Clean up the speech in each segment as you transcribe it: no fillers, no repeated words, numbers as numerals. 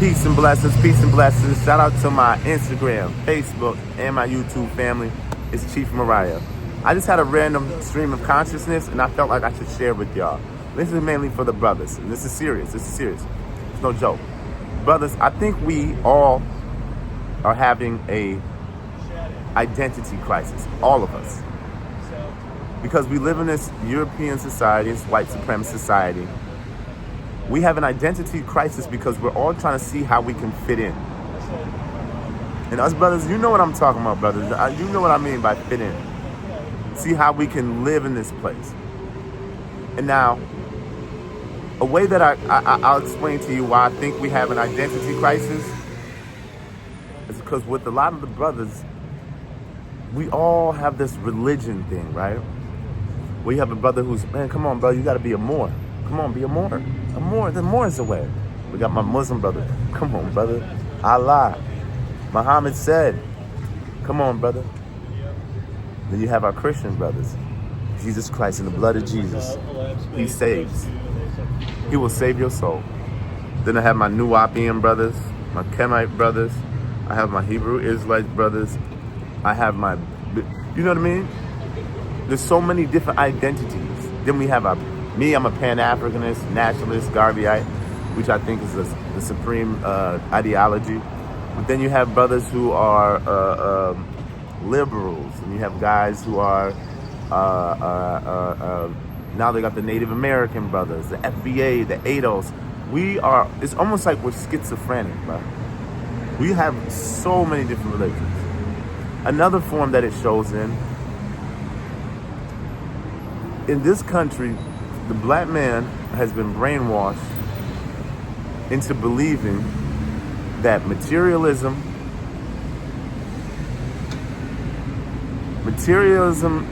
Peace and blessings, peace and blessings. Shout out to my Instagram, Facebook, and my YouTube family. It's Chief Mariah. I just had a random stream of consciousness, and I felt like I should share with y'all. This is mainly for the brothers, and this is serious. It's no joke. Brothers, I think we all are having a identity crisis, all of us. Because we live in this European society, this white supremacist society. We have an identity crisis because we're all trying to see how we can fit in. And us brothers, you know what I'm talking about, brothers. You know what I mean by fit in. See how we can live in this place. And now, a way that I'll explain to you why I think we have an identity crisis is because with a lot of the brothers, we all have this religion thing, right? We have a brother who's, man, come on, brother, you got to be a Moor. Come on, be a Moor. The Moor is the way. We got my Muslim brother. Come on, brother. Allah. Muhammad said, come on, brother. Then you have our Christian brothers. Jesus Christ, in the blood of Jesus, he saves. He will save your soul. Then I have my Nuwapian brothers, my Kemite brothers. I have my Hebrew Israelite brothers. I have my, you know what I mean? There's so many different identities. Then we have me, I'm a Pan-Africanist, nationalist, Garveyite, which I think is the supreme ideology. But then you have brothers who are liberals, and you have guys who are, now they got the Native American brothers, the FBA, the ADOS. It's almost like we're schizophrenic, bro. We have so many different religions. Another form that it shows in this country, the black man has been brainwashed into believing that materialism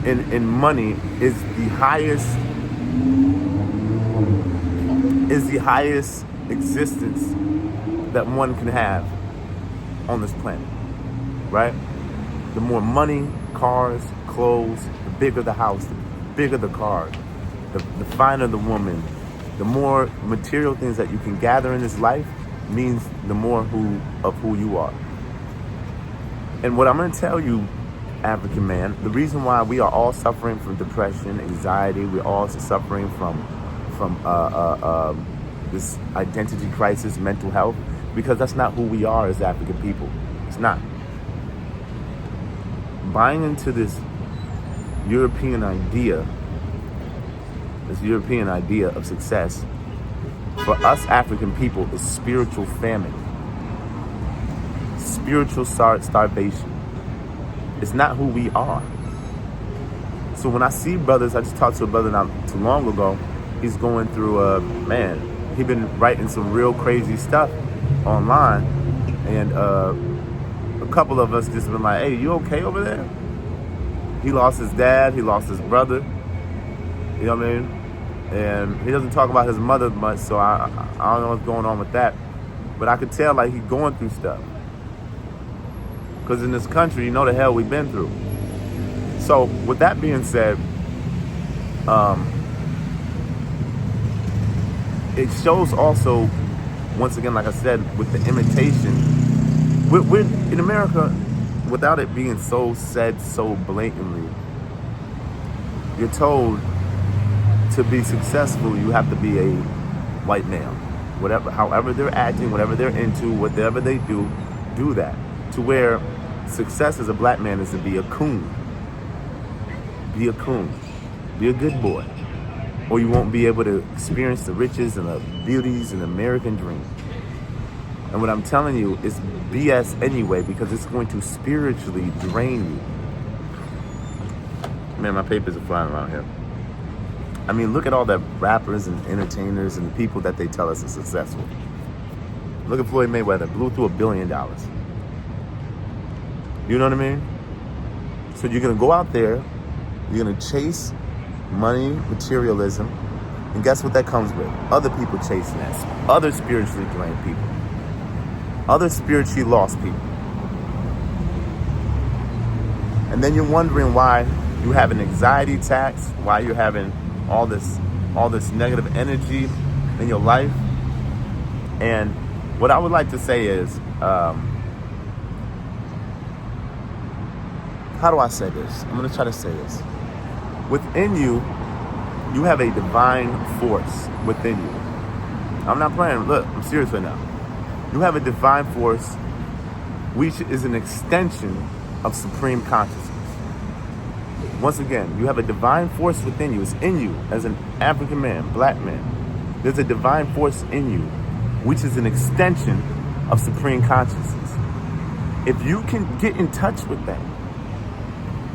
in money is the highest existence that one can have on this planet, right? The more money, cars, clothes, the bigger the house, the bigger the car, the finer the woman, the more material things that you can gather in this life means the more who you are. And what I'm going to tell you, African man, the reason why we are all suffering from depression, anxiety, we're all suffering from this identity crisis, mental health, because that's not who we are as African people. It's not. Buying into this European idea of success, for us African people, is spiritual famine, spiritual starvation. It's not who we are. So when I see brothers, I just talked to a brother not too long ago. He's going through he's been writing some real crazy stuff online, and a couple of us just been like, hey, you okay over there? He lost his dad, he lost his brother, you know what I mean? And he doesn't talk about his mother much, so I don't know what's going on with that. But I could tell like he's going through stuff. Because in this country, you know the hell we've been through. So with that being said, it shows also, once again, like I said, with the imitation, we're in America, without it being said so blatantly, you're told to be successful, you have to be a white male. Whatever, however they're acting, whatever they're into, whatever they do that. To where success as a black man is to be a coon. Be a coon. Be a good boy. Or you won't be able to experience the riches and the beauties and the American dream. And what I'm telling you is BS anyway, because it's going to spiritually drain you. Man, my papers are flying around here. I mean, look at all the rappers and entertainers and the people that they tell us are successful. Look at Floyd Mayweather, blew through $1 billion. You know what I mean? So you're gonna go out there, you're gonna chase money, materialism, and guess what that comes with? Other people chasing that. Other spiritually drained people. Other spiritually lost people. And then you're wondering why you have an anxiety attacks, why you're having all this negative energy in your life. And What I would like to say is, how do I say this? I'm going to try to say this. Within you, you have a divine force within you. I'm not playing. Look, I'm serious right now. You have a divine force which is an extension of supreme consciousness. Once again, you have a divine force within you. It's in you as an African man, black man. There's a divine force in you which is an extension of supreme consciousness. If you can get in touch with that,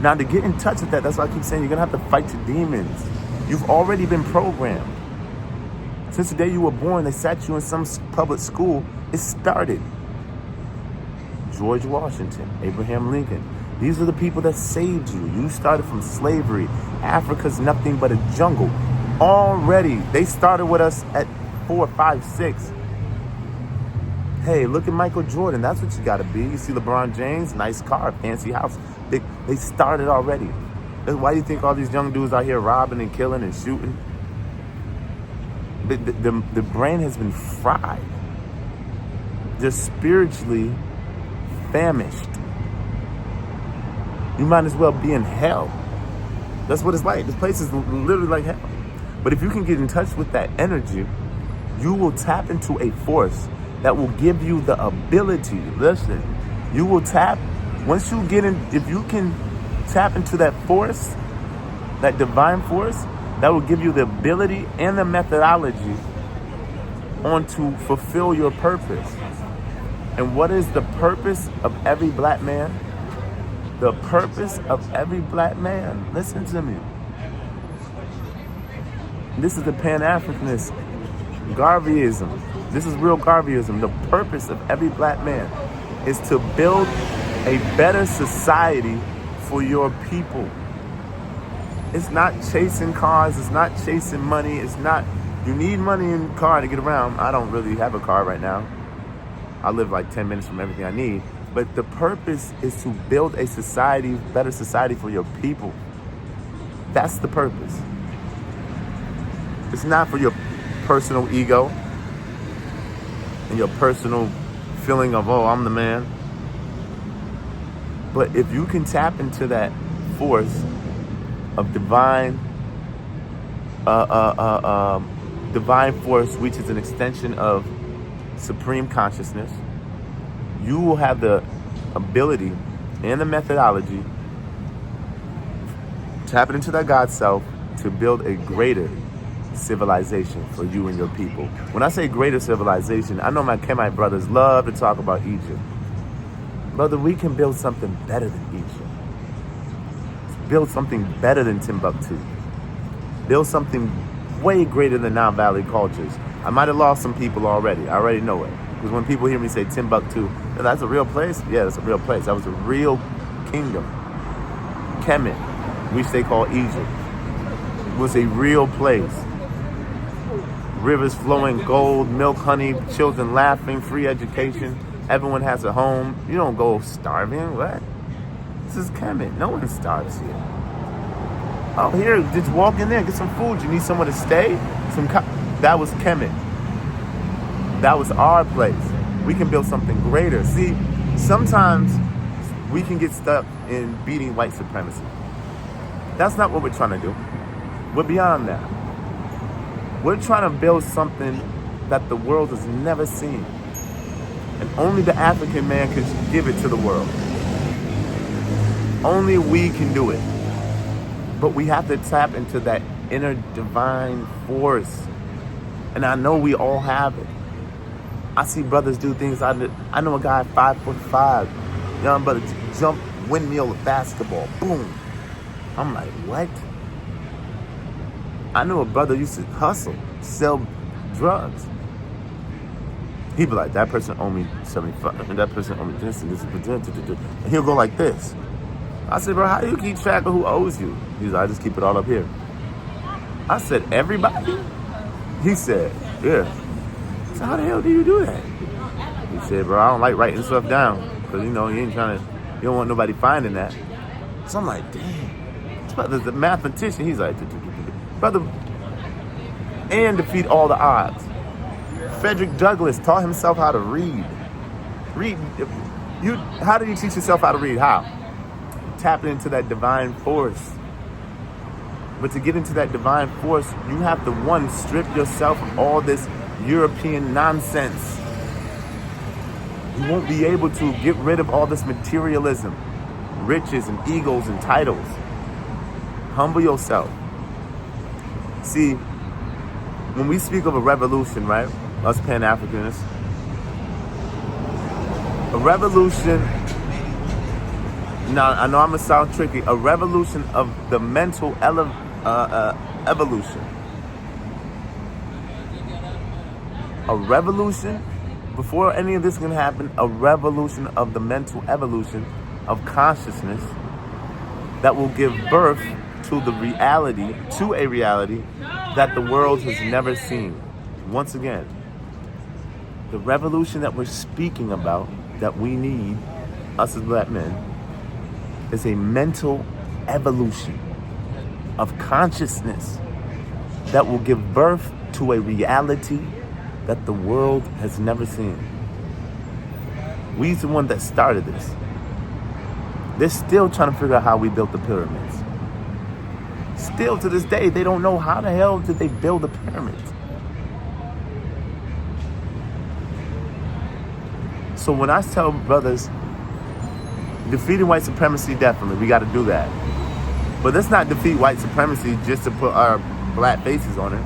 now to get in touch with that, that's why I keep saying you're going to have to fight your demons. You've already been programmed. Since the day you were born, they sat you in some public school. It started. George Washington, Abraham Lincoln. These are the people that saved you. You started from slavery. Africa's nothing but a jungle. Already, they started with us at 4, 5, 6. Hey, look at Michael Jordan. That's what you got to be. You see LeBron James, nice car, fancy house. They started already. That's why you think all these young dudes out here robbing and killing and shooting? The brain has been fried. They're spiritually famished. You might as well be in hell. That's what it's like. This place is literally like hell. But if you can get in touch with that energy, you will tap into a force that will give you the ability. Listen, you will tap, once you get in, if you can tap into that force, that divine force, that will give you the ability and the methodology on to fulfill your purpose. And what is the purpose of every black man? The purpose of every black man, listen to me. This is the Pan-Africanist, Garveyism. This is real Garveyism. The purpose of every black man is to build a better society for your people. It's not chasing cars. It's not chasing money. It's not, you need money and car to get around. I don't really have a car right now. I live like 10 minutes from everything I need. But the purpose is to build a society, better society for your people. That's the purpose. It's not for your personal ego and your personal feeling of, oh, I'm the man. But if you can tap into that force of divine force, which is an extension of supreme consciousness, you will have the ability and the methodology, tapping into that God self, to build a greater civilization for you and your people. When I say greater civilization, I know my Kemite brothers love to talk about Egypt. Brother, we can build something better than Egypt. Build something better than Timbuktu. Build something way greater than Nile Valley cultures. I might have lost some people already. I already know it. Because when people hear me say Timbuktu, that's a real place? Yeah, that's a real place. That was a real kingdom. Kemet, which they call Egypt, was a real place. Rivers flowing, gold, milk, honey, children laughing, free education. Everyone has a home. You don't go starving. What? This is Kemet. No one starves here. Oh, here, just walk in there, get some food. You need somewhere to stay? That was Kemet. That was our place. We can build something greater. See, sometimes we can get stuck in beating white supremacy. That's not what we're trying to do. We're beyond that. We're trying to build something that the world has never seen. And only the African man can give it to the world. Only we can do it. But we have to tap into that inner divine force. And I know we all have it. I see brothers do things. I know a guy 5'5", young brother, jump windmill of basketball. Boom. I'm like, what? I knew a brother used to hustle, sell drugs. He'd be like, that person owe me 75, and that person owe me this and this, and he'll go like this. I said, bro, how do you keep track of who owes you? He's like, I just keep it all up here. I said, everybody? He said, yeah. So how the hell do you do that? He said, bro, I don't like writing stuff down, because, you don't want nobody finding that. So I'm like, damn. This brother's a mathematician. He's like, brother, and defeat all the odds. Frederick Douglass taught himself how to read. How did you teach yourself how to read? How? Tapping into that divine force. But to get into that divine force, you have to, one, strip yourself of all this European nonsense. You won't be able to get rid of all this materialism, riches and egos and titles. Humble yourself. See, when we speak of a revolution, right? Us Pan-Africanists, a revolution, now I know I'm gonna sound tricky, a revolution of the mental evolution. A revolution, before any of this can happen, a revolution of the mental evolution of consciousness that will give birth to a reality that the world has never seen. Once again, the revolution that we're speaking about, that we need, us as black men, is a mental evolution of consciousness that will give birth to a reality that the world has never seen. We's the one that started this. They're still trying to figure out how we built the pyramids. Still to this day, they don't know how the hell did they build the pyramids. So when I tell brothers, defeating white supremacy, definitely, we got to do that. But let's not defeat white supremacy just to put our black faces on it.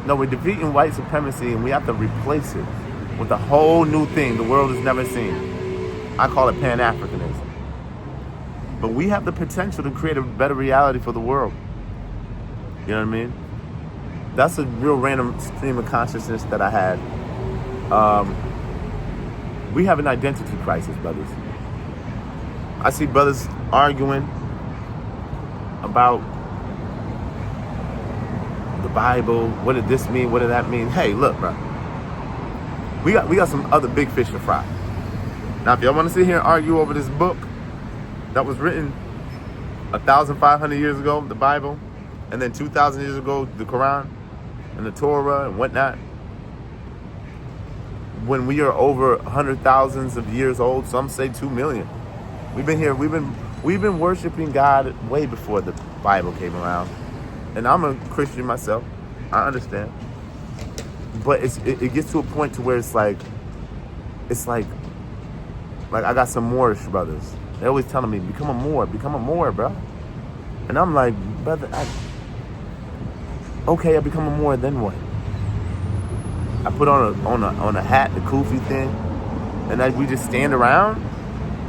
No, we're defeating white supremacy and we have to replace it with a whole new thing the world has never seen. I call it Pan-Africanism. But we have the potential to create a better reality for the world. You know what I mean? That's a real random stream of consciousness that I had. We have an identity crisis, brothers. I see brothers arguing about the Bible. What did this mean? What did that mean? Hey, look, bro. We got some other big fish to fry. Now, if y'all want to sit here and argue over this book that was written 1,500 years ago, the Bible, and then 2,000 years ago, the Quran and the Torah and whatnot, when we are over 100,000s of years old, some say 2 million. We've been worshiping God way before the Bible came around. And I'm a Christian myself. I understand. But it gets to a point to where it's like I got some Moorish brothers. They're always telling me, become a Moor, bro. And I'm like, brother, okay, I become a Moor, then what? I put on a hat, the kufi thing, and we just stand around?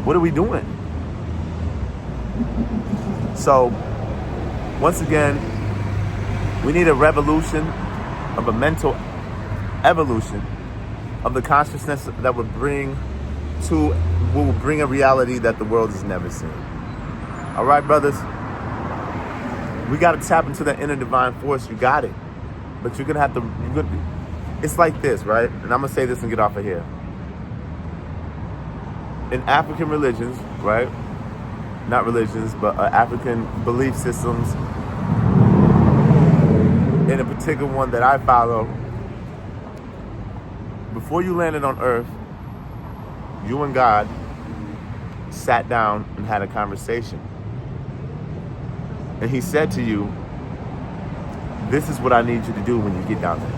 What are we doing? So, once again, we need a revolution of a mental evolution of the consciousness that will bring a reality that the world has never seen. All right, brothers? We got to tap into that inner divine force. You got it. But you're going to have to... It's like this, right? And I'm going to say this and get off of here. In African religions, right? Not religions, but African belief systems. In a particular one that I follow, before you landed on Earth, you and God sat down and had a conversation. And he said to you, this is what I need you to do when you get down there.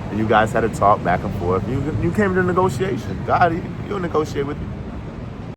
And you guys had a talk back and forth. You came to negotiation. God, he'll negotiate with you.